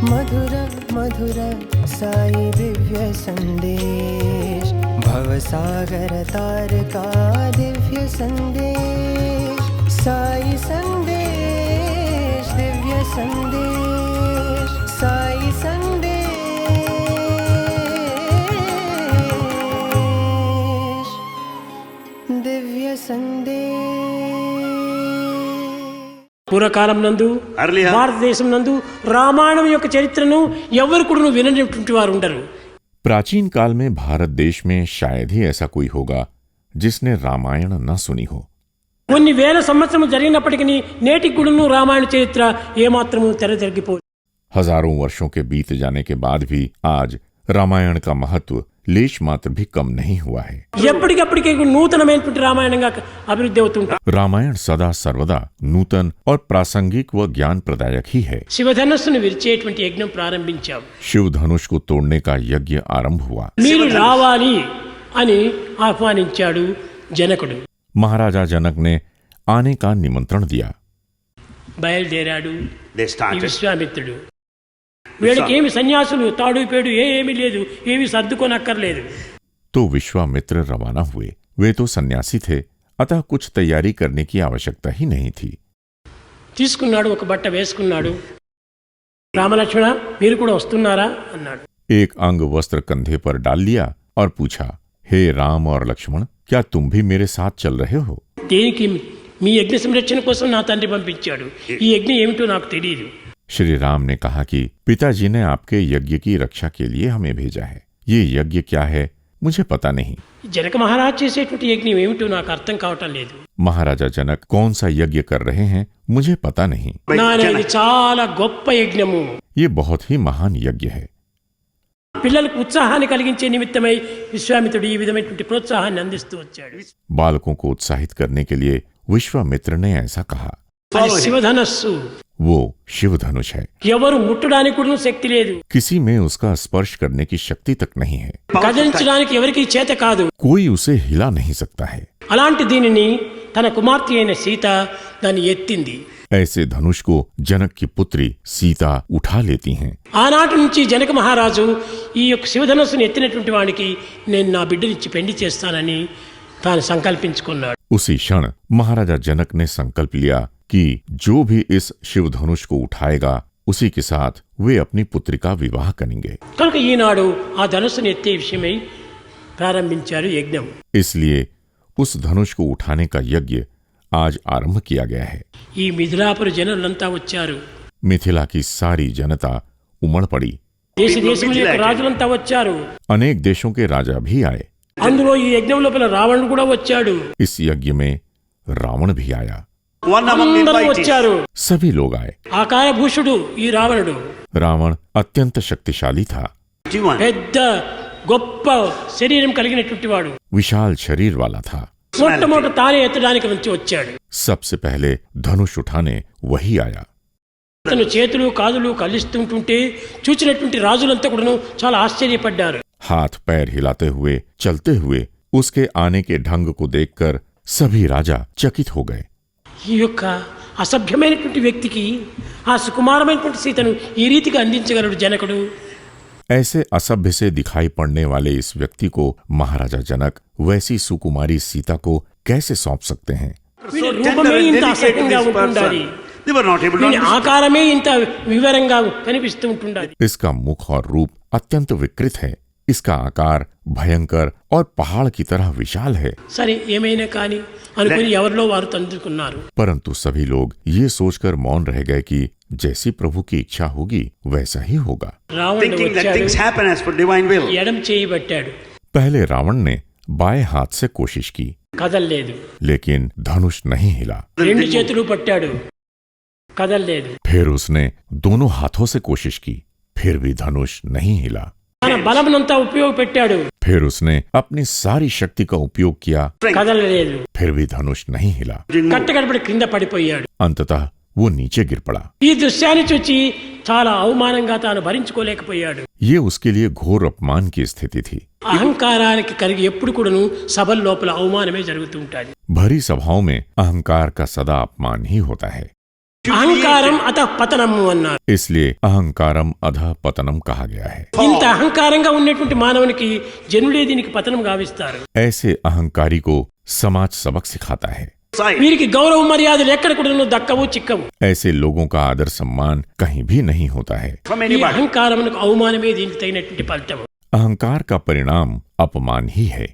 मधुर मधुर साई दिव्य संदेश, भवसागर तार का दिव्य संदेश, साई संदेश दिव्य संदेश, साई संदेश दिव्य संदेश। పూర్వకాలం నందు భారతదేశం నందు రామాయణం యొక్క చరిత్రను ఎవరు కూడా వినటువంటి వారు ఉండరు. प्राचीन काल में भारत देश में शायद ही ऐसा कोई होगा जिसने रामायण न सुनी हो। కొన్ని వేల సంవత్సరం జరిగినప్పటికీ నేటికి కూడా రామాయణ చరిత్ర ఏమాత్రము తెరతిరిగిపోదు. हजारों वर्षों के बीत जाने के बाद भी आज रामायण का महत्व लेश मात्र भी कम नहीं हुआ है। ఎప్పటికప్పటికి నూతనమైనటువంటి రామాయణంగా అభివృద్ధి అవుతుంటారు. रामायण सदा सर्वदा नूतन और प्रासंगिक व ज्ञान प्रदायक ही है। శివధనుస్సును విరిచేటువంటి యజ్ఞం ప్రారంభించాం. शिव धनुष को तोड़ने का यज्ञ आरंभ हुआ। మీరు రావాలి అని ఆహ్వానించాడు జనకుడు. महाराजा जनक ने आने का निमंत्रण दिया। బయలుదేరాడు They ఈ started. విశ్వామిత్రుడు. వీడికి ఏమి సన్యాసులు తాడు పేడు ఏమీ లేదు, ఏమి సర్దుకోనక్కర్లేదు. तो विश्वामित्र रवाना हुए। वे तो सन्यासी थे, अतः कुछ तैयारी करने की आवश्यकता ही नहीं थी। తీసుకున్నాడు, ఒక బట్ట వేసుకున్నాడు. రామలక్ష్మణ మీరు కూడా వస్తున్నారా అన్నాడు. एक अंग वस्त्र कंधे पर डाल लिया और पूछा, हे राम और लक्ष्मण, क्या तुम भी मेरे साथ चल रहे हो? దేనికి? మీ యజ్ఞ సంరక్షణ కోసం నా తండ్రి పంపించాడు. ఈ యజ్ఞం ఏమిటో నాకు తెలియదు. श्री राम ने कहा कि पिताजी ने आपके यज्ञ की रक्षा के लिए हमें भेजा है। ये यज्ञ क्या है मुझे पता नहीं। జనక మహారాజ్ చేసేటువంటి యజ్ఞం ఏమిటో నాకు అర్థం కావటం లేదు. महाराजा जनक कौन सा यज्ञ कर रहे हैं मुझे पता नहीं। ఇది చాలా గొప్ప యజ్ఞము. ये बहुत ही महान यज्ञ है। పిల్లలకు ఉత్సాహాన్ని కలిగించే నిమిత్తమై విశ్వామిత్రుడు ఈ విధమైనటువంటి ప్రోత్సాహాన్ని అందిస్తూ వచ్చాడు. बालकों को उत्साहित करने के लिए विश्वामित्र ने ऐसा कहा। అది శివధనస్సు. वो शिव धनुष है। ఎవరు ముట్టడానికి కూడా శక్తి లేదు, किसी में उसका स्पर्श करने की शक्ति तक नहीं है। కదిలించడానికి ఎవరికి చేత కాదు. कोई उसे हिला नहीं सकता है। అలాంటి దీనిని తన కుమార్తె అయిన సీత దాన్ని ఎత్తింది. ऐसे धनुष को जनक की पुत्री सीता उठा लेती हैं। ఆనాటి నుంచి జనక మహారాజు ఈ యొక్క శివధనస్సును ఎత్తినటువంటి వాడికి నేను నా బిడ్డనిచ్చి పెళ్లి చేస్తానని తాను సంకల్పించుకున్నాడు. उसी क्षण महाराजा जनक ने संकल्प लिया कि जो भी इस शिव धनुष को उठाएगा उसी के साथ वे अपनी पुत्री का विवाह करेंगे। కనుక ఈనాడు ఆ ధనుస్సును ఎత్తే విషయమై ప్రారంభించారు యజ్ఞం. इसलिए उस धनुष को उठाने का यज्ञ आज आरंभ किया गया है। ఈ మిథిలాపుర జనులంతా వచ్చారు. मिथिला की सारी जनता उमड़ पड़ी। దేశ దేశముల యొక్క రాజులంతా వచ్చారు. अनेक देशों के राजा भी आए। అందులో ఈ యజ్ఞం లోపల రావణుడు కూడా వచ్చాడు. इस यज्ञ में रावण भी आया। One among the అందరూ invitees. వచ్చారు. सभी लोग आए। ఆకారభూషుడు ఈ రావణుడు रावण अत्यंत शक्तिशाली था। 21. పెద్ద గొప్ప శరీరం కలిగినటువంటి వాడు. विशाल शरीर वाला था। మొట్టమొదట తానే ఎత్తడానికి నుంచి వచ్చాడు. सबसे पहले धनुष उठाने वही आया। అతను చేతులు కాదులు కలిస్తుంటుంటే చూచినటువంటి రాజులంతా కూడా చాలా ఆశ్చర్యపడ్డారు. हाथ पैर हिलाते हुए चलते हुए उसके आने के ढंग को देखकर सभी राजा चकित हो गए। ఈ యొక్క అసభ్యమైనటువంటి వ్యక్తికి ఆ సుకుమారమైనటువంటి సీతను ఈ రీతిగా అందించగలడు జనకుడు. ऐसे असभ्य से दिखाई पड़ने वाले इस व्यक्ति को महाराजा जनक वैसी सुकुमारी सीता को कैसे सौंप सकते हैं? వీడి So రూపమే tender and ఇంత delicate అసహ్యంగా this ఉంటుండాలి, person. They were not able to వీడి understand. ఆకారమే ఇంత వివరంగా కనిపిస్తూ ఉంటుండాలి. इसका मुख और रूप अत्यंत विकृत है। इसका आकार भयंकर और पहाड़ की तरह विशाल है। సరే ఏమైనా కానీ అనుకుని ఎవరిలో వారు తందుకున్నారు. परंतु सभी लोग ये सोचकर मौन रह गए कि जैसी प्रभु की इच्छा होगी वैसा ही होगा। రావణుడు Thinking that వచ్చాడు, things happen as per divine will. ఎడం చేయి పట్టాడు, पहले रावण ने बाएं हाथ से कोशिश की, కదల్లేదు. लेकिन धनुष नहीं हिला। రెండు చేతులు పట్టాడు, కదల్లేదు. फिर उसने दोनों हाथों से कोशिश की, फिर भी धनुष नहीं हिला। తన బలమునంతా ఉపయోగపెట్టాడు, फिर उसने अपनी सारी शक्ति का उपयोग किया, కదలలేదు. फिर भी धनुष नहीं हिला। కట్టగడపడి క్రింద పడిపోయాడు. अंततः वो नीचे गिर पड़ा। ఈ దృశ్యాన్ని చూచి చాలా అవమానంగా తాను భరించుకోలేకపోయాడు. ये उसके लिए घोर अपमान की स्थिति थी। అహంకారానికి కలిగి ఎప్పుడు కూడాను సభల లోపల అవమానమే జరుగుతూ ఉంటాయి. भरी सभाओं में अहंकार का सदा अपमान ही होता है। అహంకారం అతః పతనము అన్నారు. इसलिए अहंकारम अधः पतनम कहा गया है. ఇంత అహంకారంగా ఉన్నటువంటి మానవునికి జనులే దీనికి పతనం గావిస్తారు. ऐसे अहंकारी को समाज सबक सिखाता है. Side. వీరికి గౌరవ మర్యాదలు ఎక్కడ కూడా దక్కవు చిక్కవు. ऐसे लोगों का आदर सम्मान कहीं भी नहीं होता है. From ఈ anybody. అహంకారమునకు అవమానమే దీనికి తగినటువంటి ఫలితం. अहंकार का परिणाम अपमान ही है.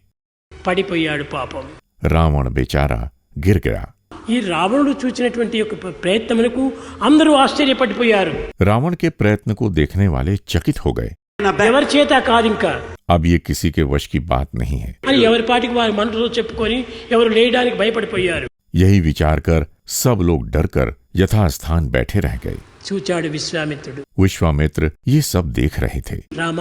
పడిపోయాడు పాపం. रावण बेचारा गिर गया. ఈ రావణుడు చూచినటువంటి యొక్క ప్రయత్నములకు అందరూ ఆశ్చర్యపడిపోయారు. रावण के प्रयत्न को देखने वाले चकित हो गए. In a bag. ఎవరి చేత కాదు ఇంకా अब ये किसी के वश की बात नहीं है. అని ఎవరి పాటికి వారి మనసులో చెప్పుకొని ఎవరు లేయడానికి భయపడిపోయారు. यही विचार कर सब लोग डरकर यथास्थान बैठे रह गए. చూచాడు విశ్వామిత్రుడు. विश्वामित्र ये सब देख रहे थे. రామ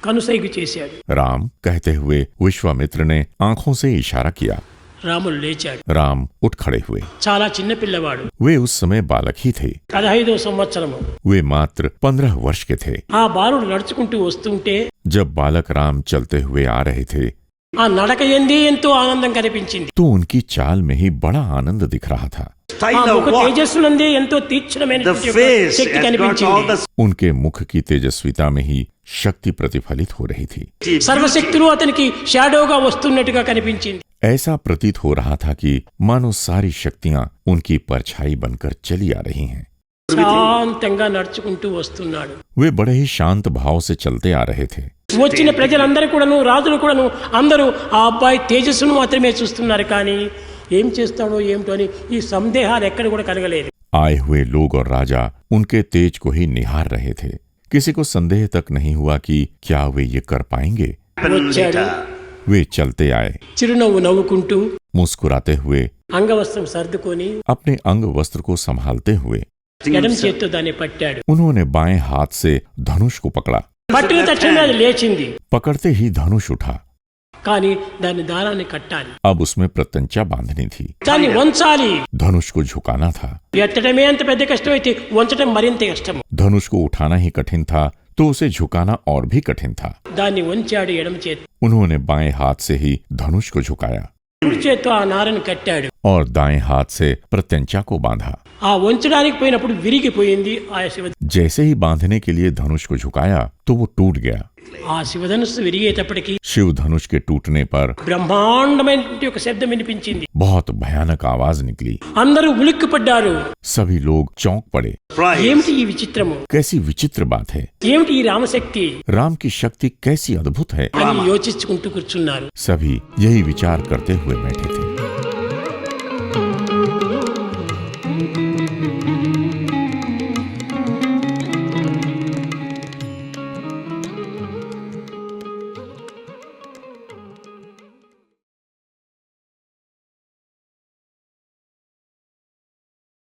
కనుసైగు చేశాడు. राम कहते हुए विश्वामित्र ने आंखों से इशारा किया. రాముడు లేచాడు. राम उठ खड़े हुए. చాలా చిన్న పిల్లవాడు. वे उस समय बालक ही थे. 15వ సంవత్సరము. वे मात्र 15 वर्ष के थे. ఆ బాలుడు నడుచుకుంటూ వస్తుంటే जब बालक राम चलते हुए आ रहे थे ఆ నడక ఎందే ఎంతో ఆనందం కనిపించింది. तो उनकी चाल में ही बड़ा आनंद दिख रहा था. ఆ Style ముఖ of walk. తేజస్సునందే ఎంతో The తీక్షణమైనటువంటి యొక్క face Shakti has got all కనిపించింది. the उनके मुख की तेजस्विता में ही शक्ति प्रतिफलित हो रही थी. సర్వశక్తులు అతనికి షాడోగా వస్తున్నట్టుగా కనిపించింది. ऐसा प्रतीत हो रहा था कि मानो सारी शक्तियां उनकी परछाई बनकर चली आ रही हैं. శాంతంగా నడుచుకుంటూ వస్తున్నాడు. वे बड़े ही शांत भाव से चलते आ रहे थे. వచ్చిన ప్రజలందరూ కూడాను రాజులు కూడాను అందరూ ఆ అబ్బాయి తేజస్సును మాత్రమే చూస్తున్నారు. కానీ ఏం చేస్తాడో ఏమిటో అని ఈ సందేహాలు ఎక్కడ కూడా కలగలేదు. आए हुए लोग और राजा उनके तेज को ही निहार रहे थे. किसी को संदेह तक नहीं हुआ कि क्या वे ये कर पाएंगे. happen later. वे चलते आए, చిరునవ్వు నవ్వుకుంటూ मुस्कुराते हुए, అంగవస్త్రం సర్దుకొని अपने अंग वस्त्र को संभालते हुए. ఎడం చేత్తో దాన్ని పట్టాడు. उन्होंने बाएं हाथ से धनुष को पकड़ा. పట్టిన తక్షణమే అది లేచింది. पकड़ते ही धनुष उठा. కానీ దాన్ని దారాన్ని కట్టాలి. अब उसमें प्रत्यंचा बांधनी थी. దాన్ని వంచాలి. धनुष को झुकाना था. ఎత్తడమే అంత పెద్ద కష్టమైతే వంచడం మరింత కష్టం. धनुष को उठाना ही कठिन था तो उसे झुकाना और भी कठिन था. దాన్ని వంచాడు ఎడమ చేతి. उन्होंने बाएं हाथ से ही धनुष को झुकाया కుడి చేత్తో ఆ నారను కట్టాడు. और दाएं हाथ से प्रत्यंचा को बांधा. ఆ వంచడానికి పోయినప్పుడు విరిగిపోయింది ఆ శివ. जैसे ही बांधने के लिए धनुष को झुकाया तो वो टूट गया. ఆ శివధనుస్సు విరిగేటప్పటికి शिव धनुष के टूटने पर బ్రహ్మాండమైనటువంటి ఒక శబ్దం వినిపించింది. बहुत भयानक आवाज निकली. అందరూ ఉలిక్కిపడ్డారు. सभी लोग चौंक पड़े. Price. ఏమిటి ఈ విచిత్రము, कैसी विचित्र बात है. ఏమిటి ఈ రామశక్తి राम की शक्ति कैसी अद्भुत है. అని యోచించుకుంటూ కూర్చున్నారు. सभी यही विचार करते हुए बैठे थे.